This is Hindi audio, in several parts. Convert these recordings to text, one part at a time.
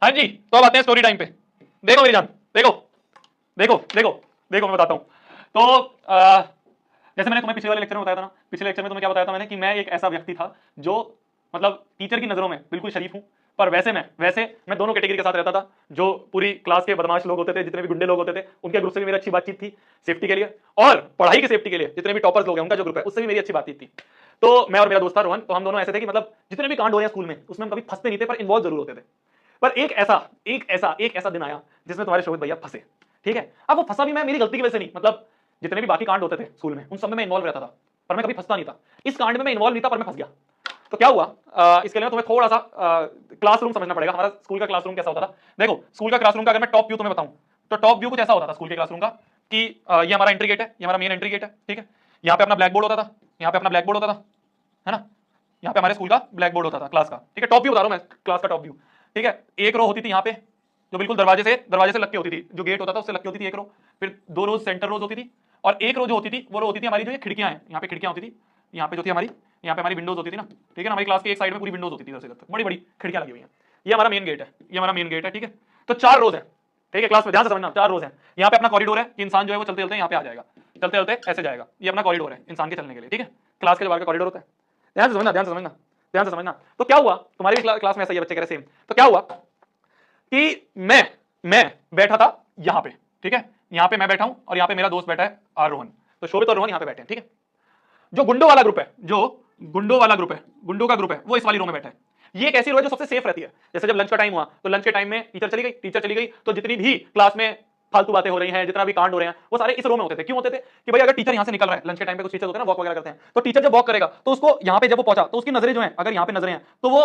हाँ जी, तो अब आते हैं स्टोरी टाइम पे। देखो मेरी जान, देखो देखो देखो देखो, मैं बताता हूँ। तो जैसे मैंने तुम्हें पिछले वाले लेक्चर में बताया था ना, पिछले लेक्चर में तुम्हें क्या बताया था मैंने कि मैं एक ऐसा व्यक्ति था जो मतलब टीचर की नजरों में बिल्कुल शरीफ हूँ, पर वैसे मैं दोनों कैटेगरी के साथ रहता था। जो पूरी क्लास के बदमाश लोग होते थे, जितने भी गुंडे लोग होते थे, उनके ग्रुप से भी मेरी अच्छी बातचीत थी सेफ्टी के लिए, और पढ़ाई की सेफ्टी के लिए जितने भी टॉपर्स लोग हैं उनका जो ग्रुप है उससे भी मेरी अच्छी बातचीत थी। तो मैं और मेरा दोस्त था रोहन, तो हम दोनों ऐसे थे कि मतलब जितने भी कांड हो रहे हैं स्कूल में उसमें हम कभी फंसते नहीं थे, पर इन्वॉल्व जरूर होते थे। पर एक ऐसा दिन आया जिसमें तुम्हारे शोभित भैया फंसे। ठीक है, अब वो फंसा भी मैं मेरी गलती की वजह से नहीं, मतलब जितने भी बाकी कांड होते थे स्कूल में उन सब में मैं इन्वॉल्व रहता था, पर मैं कभी फंसता नहीं था। इस कांड में मैं इन्वॉल्व नहीं था, पर मैं फंस गया। तो क्या हुआ, इसके लिए तुम्हें थोड़ा सा क्लासरूम समझना पड़ेगा। हमारा स्कूल का क्लासरूम कैसा होता था, देखो स्कूल का क्लासरूम का अगर मैं टॉप व्यू तुम्हें बताऊं, तो टॉप व्यू कुछ ऐसा होता था स्कूल के क्लासरूम का कि ये हमारा एंट्री गेट है, ये हमारा मेन एंट्री गेट है। ठीक है, यहाँ पे अपना ब्लैक बोर्ड होता था, यहाँ पे अपना ब्लैक बोर्ड होता था, है ना। यहाँ पे हमारे स्कूल का ब्लैक बोर्ड होता था क्लास का। ठीक है, टॉप व्यू बता रहा हूँ मैं, क्लास का टॉप व्यू। ठीक है, एक रो होती थी यहाँ पे जो बिल्कुल दरवाजे से लग के होती थी, जो गेट होता था उससे लग के होती थी एक रो। फिर दो रोज सेंटर रोज होती थी, और एक रो जो होती थी वो रो होती थी हमारी जो ये खिड़कियां हैं, यहाँ पे खिड़कियां होती थी, यहाँ पे जो थी हमारी, यहाँ पे हमारी विंडोज होती थी ना। ठीक है ना, हमारी क्लास की एक साइड में पूरी विंडोज होती थी, इधर से इधर तक बड़ी बड़ी खिड़कियां लगी हुई हैं। ये हमारा मेन गेट है, ये हमारा मेन गेट है। ठीक है, तो चार रोज है। ठीक है, क्लास में ध्यान से समझना, चार रोज है। यहाँ पे अपना कॉरिडोर है कि इंसान जो है वो चलते चलते यहाँ पे आ जाएगा, चलते चलते ऐसे जाएगा। ये अपना कॉरिडोर है इंसान के चलने के लिए। ठीक है, क्लास के जो बाहर का कॉरिडोर होता है। ध्यान से समझना, ध्यान से समझना, ध्यान से समझना। तो क्या हुआ, तुम्हारी भी क्लास में ऐसा ही है, बच्चे कह रहे सेम। तो क्या हुआ कि मैं बैठा था यहाँ पे। ठीक है, यहाँ पे मैं बैठा हूं और यहाँ पे मेरा दोस्त बैठा है आर रोहन। तो शोभित और रोहन यहाँ पे बैठे हैं। ठीक है, जो गुंडो वाला ग्रुप है, जो गुंडो वाला ग्रुप है, गुंडो का ग्रुप है, वो इस वाली रो में बैठा है। ये एक ऐसी रो है जो सबसे सेफ रहती है। जैसे जब लंच का टाइम हुआ तो लंच के टाइम में टीचर चली गई तो जितनी भी क्लास में फालतू बातें हो रही हैं, जितना भी कांड हो रहे हैं, वो सारे इस रो में होते थे। क्यों होते थे कि भाई अगर टीचर यहां से निकल रहा है, लंच के टाइम पे कुछ टीचर होते हैं ना वॉक वगैरह करते हैं, तो टीचर जब वॉक करेगा तो उसको यहाँ पे जब वो पहुंचा तो उसकी नजरें जो है, अगर यहाँ पे नजरें हैं तो वो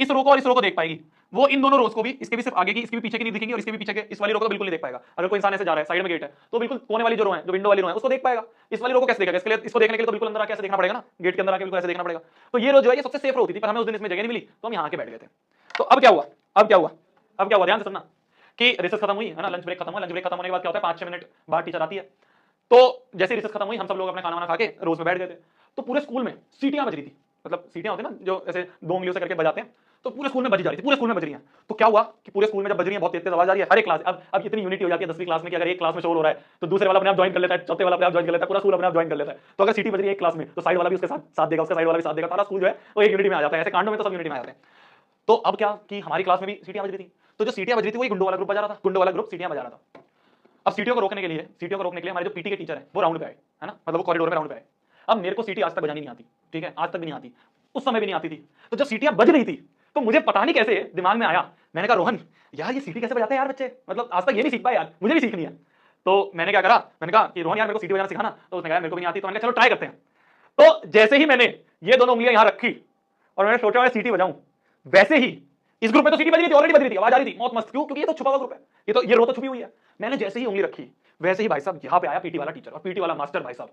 इस रो को और इस रो को देख पाएगी। वो इन दोनों रोज को भी, इसके भी सिर्फ आगे की, इसके भी पीछे की नहीं दिखेंगी, और इसके भी पीछे के इस वाली रो को तो बिल्कुल नहीं देख पाएगा। अगर कोई इंसान ऐसे जा रहा है, साइड में गेट है, तो बिल्कुल कोने वाली जो रो है, जो विंडो वाली रो है, उसको देख पाएगा। इस वाली रो को कैसे देखेगा, इसके लिए इसको देखने के लिए तो बिल्कुल अंदर आके ऐसे देखना पड़ेगा ना, गेट के अंदर आके बिल्कुल ऐसे देखना पड़ेगा। तो ये रो जो है ये सबसे सेफ रो होती थी, पर हमें उस दिन इसमें जगह नहीं मिली तो हम यहाँ आके बैठ गए थे। तो अब क्या हुआ, ध्यान से सुनना कि रिसर्च खत्म हुई है ना, लंच ब्रेक खत्म हुआ। लंच ब्रेक खत्म होने के बाद क्या होता है, 5-6 मिनट बाद टीचर आती है। तो जैसे रिसर्च खत्म हुई हम सब लोग अपने खाना वाना खा के रोज में बैठ गए थे। तो पूरे स्कूल में सीटियां बज रही थी, मतलब सीटियां होती है ना जो ऐसे दो उंगलियों से करके बजाते हैं, तो पूरे स्कूल में बजी जा रही थी, पूरे स्कूल में बज रही हैं। तो क्या हुआ कि पूरे स्कूल में जब बज रही है, बहुत तेज तेज आवाज आ रही है हर एक क्लास। अब इतनी यूनिटी हो जाती है 10वीं क्लास में कि अगर एक क्लास में शोर हो रहा है तो दूसरे वाला अपने आप ज्वाइन कर लेता है, चौथे वाला अपने आप ज्वाइन कर लेता है, पूरा स्कूल अपने आप ज्वाइन कर लेता है। तो अगर सीटी बज रही है एक क्लास में तो साइड वाला भी उसके साथ साथ देगा, उसका साइड वाला भी साथ देगा, सारा स्कूल जो है वो एक यूनिटी में आ जाता है। ऐसे कांडों में तो सब यूनिटी में आ जाते हैं। तो अब क्या कि हमारी क्लास में भी सीटियां बज रही थी, तो जो सीटियां बज रही थी वही गुंडो वाला ग्रुप बजा रहा था, गुंडो वाला ग्रुप सीटियां बजा रहा था। अब सीटियों को रोकने के लिए हमारे जो पीटी के टीचर है वो राउंड पे आए, है ना, मतलब वो कॉरिडोर में राउंड पे आए। अब मेरे को सीटी आज तक बजानी नहीं आती। ठीक है, आज तक भी नहीं आती, उस समय भी नहीं आती थी। तो जब सीटियां बज रही थी तो मुझे पता नहीं कैसे दिमाग में आया, मैंने कहा रोहन यार ये सीटी कैसे बजाते हैं यार बच्चे, मतलब आज तक ये नहीं सीख पाए यार, मुझे भी सीखनी है। तो मैंने क्या करा, मैंने कहा कि रोहन यार मेरे को सीटी बजाना सिखाना। तो उसने कहा मेरे को भी नहीं आती। तो मैंने कहा चलो ट्राई करते हैं। तो जैसे ही मैंने ये दोनों उंगलियां यहां रखी और मैंने सोचा मैं सीटी बजाऊं, वैसे ही इस ग्रुप में तो सीटी बज रही थी, ऑलरेडी बज रही थी, आवाज आ रही थी मौत मस्त। क्यों, क्योंकि ये तो छुपा हुआ ग्रुप है, ये रो तो छुपी हुई है। मैंने जैसे ही उंगली रखी वैसे ही भाई साहब यहाँ पे आया पीटी वाला टीचर, और पीटी वाला मास्टर भाई साहब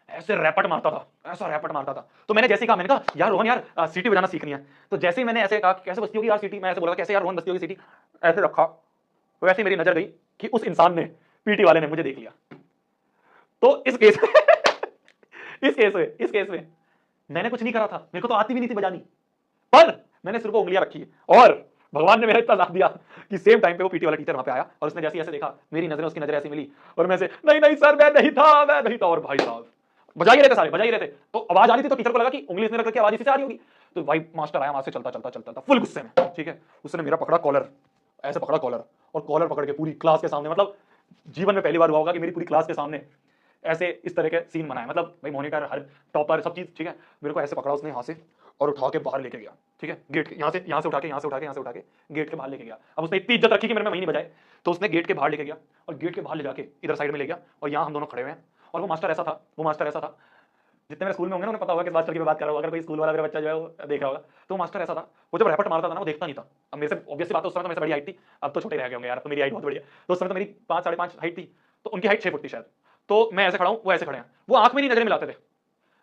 ऐसे रैपट मारता था, ऐसा रैपट मारता था। तो मैंने जैसे ही कहा, मैंने कहा यार रोहन यार सीटी बजाना सीखनी है। तो जैसे ही मैंने ऐसे कहा कैसे बजती होगी यार सीटी, मैं ऐसे बोला कैसे यार रोहन बजती होगी सीटी, ऐसे रखा, तो वैसे ही मेरी नजर गई कि उस इंसान ने, पीटी वाले ने मुझे देख लिया। तो इस केस इस केस में मैंने कुछ नहीं करा था, मेरे को तो आती भी नहीं थी बजानी, पर मैंने सिर्फ उंगलियां रखी और भगवान ने मेरा इतना साथ दिया कि सेम टाइम पे वो पीटी वाला टीचर वहां पे आया और उसने जैसे ऐसे देखा, मेरी नजरें उसकी नजरें ऐसी मिली, और मैं से नहीं नहीं सर मैं नहीं था, मैं नहीं था। और भाई साहब बजा ही रहे थे, सारे बजा ही रहे थे। तो आवाज आ रही थी तो टीचर को लगा कि उंगली इसने रख रखी, आवाज इसी से आ रही होगी। तो भाई मास्टर आया वहां से चलता चलता चलता था फुल गुस्से में। ठीक है, उसने मेरा पकड़ा कॉलर, ऐसे पकड़ा कॉलर, और कॉलर पकड़ के पूरी क्लास के सामने, मतलब जीवन में पहली बार हुआ होगा कि मेरी पूरी क्लास के सामने ऐसे इस तरह के सीन बनाए, मतलब भाई मॉनिटर हर टॉपर सब चीज। ठीक है, मेरे को ऐसे पकड़ा उसने यहाँ से और उठा के बाहर लेके गया। ठीक है, गेट यहाँ से उठा के गेट के बाहर लेके गया। अब उसने इतनी इज्जत रखी कि मेरे में वही नहीं बजाए, तो उसने गेट के बाहर लेके गया और गेट के बाहर ले जाके इधर साइड में ले गया, और यहाँ हम दोनों खड़े हुए हैं। और वो मास्टर ऐसा था, जितने मेरे स्कूल में होंगे ना उन्हें पता होगा किस मास्टर की मैं बात कर रहा हूँ, अगर कोई स्कूल वाला मेरा बच्चा जो है वो देख रहा होगा। तो वो मास्टर ऐसा था, वो जब रैपट मारता था ना वो देखता नहीं था। अब मेरे से ऑब्वियस सी बात है, उस समय तो मेरे से बड़ी हाइट थी, अब तो छोटे रह गए होंगे यार, तो मेरी हाइट बहुत बड़ी है। तो उस समय तो मेरी 5-5.5 हाइट थी, तो उनकी हाइट 6 फुट थी शायद। तो मैं ऐसे खड़ा हूँ, वो ऐसे खड़े हैं, वो आंख में नहीं नजर मिलाते थे।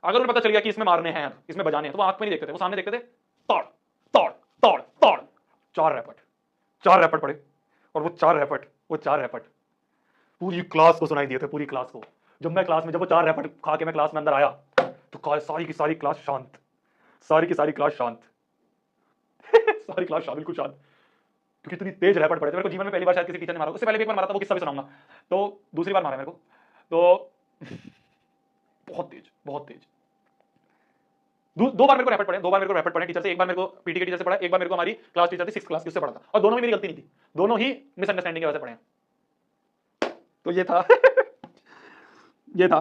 अगर उन्हें पता चल गया कि इसमें मारने हैं, इसमें बजाने हैं, तो वो आंख में नहीं देखते थे, वो सामने देखते थे, तोड़ तोड़ तोड़ तोड़। 4 रैपट पड़े, और वो चार रैपट पूरी क्लास को सुनाई दिए थे, पूरी क्लास को। जब वो 4 रैपट खा के मैं क्लास में अंदर आया तो सारी की सारी क्लास शांत, सारी की सारी क्लास शांत सारी क्लास शांत, बिल्कुल शांत। क्योंकि इतनी तेज रैपट पड़े थे। मेरे को जीवन में पहली बार शायद किसी टीचर ने मारा, उससे पहले भी एक बार मारा था, वो किस्सा भी सुनाऊंगा। तो दूसरी बार मारा मेरे को, तो बहुत तेज, बहुत तेज। दो बार मेरे को रैपट पड़े, दो बार मेरे को रैपट पड़े टीचर से। एक बार मेरे को पीटी के टीचर से पड़ा, एक बार मेरे को हमारी क्लास टीचर थी 6th क्लास की, उससे पड़ा था। और दोनों में मेरी गलती नहीं थी, दोनों ही मिसअंडरस्टैंडिंग की वजह से पड़े हैं। तो ये था ये था